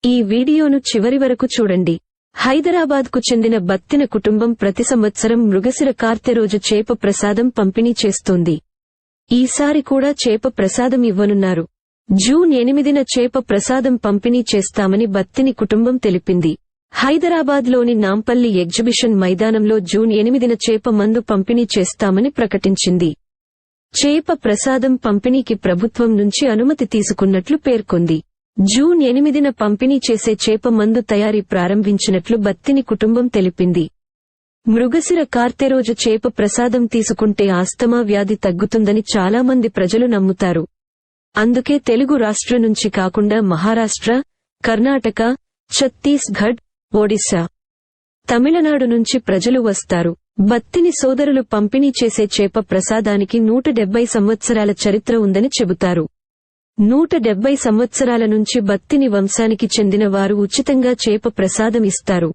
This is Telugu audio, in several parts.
ఈ వీడియోను చివరి వరకు చూడండి. హైదరాబాద్కు చెందిన బత్తిన కుటుంబం ప్రతి సంవత్సరం మృగశిర కార్తె రోజు చేప ప్రసాదం పంపిణీ చేస్తోంది. ఈసారి కూడా చేప ప్రసాదం ఇవ్వనున్నారు. జూన్ 8న చేప ప్రసాదం పంపిణీ చేస్తామని బత్తిని కుటుంబం తెలిపింది. హైదరాబాద్లోని నాంపల్లి ఎగ్జిబిషన్ మైదానంలో జూన్ 8న చేప మందు పంపిణీ చేస్తామని ప్రకటించింది. చేప ప్రసాదం పంపిణీకి ప్రభుత్వం నుంచి అనుమతి తీసుకున్నట్లు పేర్కొంది. జూన్ 8న పంపిణీ చేసే చేప మందు తయారీ ప్రారంభించినట్లు బత్తిని కుటుంబం తెలిపింది. మృగశిర కార్తె రోజు చేప ప్రసాదం తీసుకుంటే ఆస్తమా వ్యాధి తగ్గుతుందని చాలామంది ప్రజలు నమ్ముతారు. అందుకే తెలుగు రాష్ట్ర నుంచి కాకుండా మహారాష్ట్ర, కర్ణాటక, ఛత్తీస్గఢ్, ఒడిశా, తమిళనాడు నుంచి ప్రజలు వస్తారు. బత్తిని సోదరులు పంపిణీ చేసే చేప ప్రసాదానికి 170 సంవత్సరాల చరిత్ర ఉందని చెబుతారు. 170 సంవత్సరాల నుంచి బత్తిని వంశానికి చెందిన వారు ఉచితంగా చేప ప్రసాదం ఇస్తారు.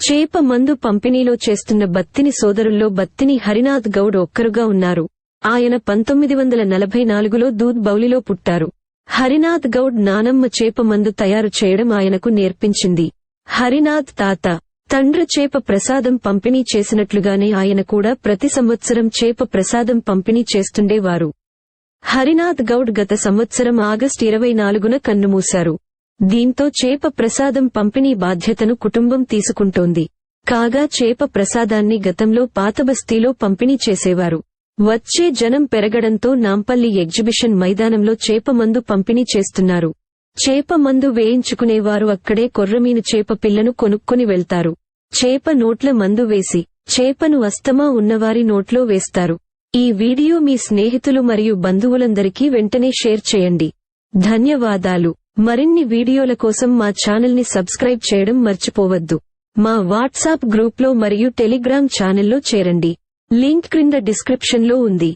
చేప మందు పంపిణీలో చేస్తున్న బత్తిని సోదరుల్లో బత్తిని హరినాథ్ గౌడ్ ఒక్కరుగా ఉన్నారు. ఆయన 1944లో దూద్ బౌలిలో పుట్టారు. హరినాథ్ గౌడ్ నానమ్మ చేప మందు తయారు చేయడం ఆయనకు నేర్పించింది. హరినాథ్ తాత, తండ్రి చేప ప్రసాదం పంపిణీ చేసినట్లుగానే ఆయన కూడా ప్రతి సంవత్సరం చేప ప్రసాదం పంపిణీ చేస్తుండేవారు. హరినాథ్ గౌడ్ గత సంవత్సరం ఆగస్టు 24న కన్నుమూశారు. దీంతో చేప ప్రసాదం పంపిణీ బాధ్యతను కుటుంబం తీసుకుంటోంది. కాగా చేప ప్రసాదాన్ని గతంలో పాతబస్తీలో పంపిణీ చేసేవారు. వచ్చే జనం పెరగడంతో నాంపల్లి ఎగ్జిబిషన్ మైదానంలో చేప మందు పంపిణీ చేస్తున్నారు. చేప మందు వేయించుకునేవారు అక్కడే కొర్రమీను చేప పిల్లను కొనుక్కొని వెళ్తారు. చేప నోట్ల మందు వేసి చేపను అస్తమా ఉన్నవారి నోట్లో వేస్తారు. ఈ వీడియో మీ స్నేహితులు మరియు బంధువులందరికీ వెంటనే షేర్ చేయండి. ధన్యవాదాలు. మరిన్ని వీడియోల కోసం మా ఛానల్ని సబ్స్క్రైబ్ చేయడం మర్చిపోవద్దు. మా వాట్సాప్ గ్రూప్లో మరియు టెలిగ్రామ్ ఛానల్లో చేరండి. లింక్ క్రింద డిస్క్రిప్షన్లో ఉంది.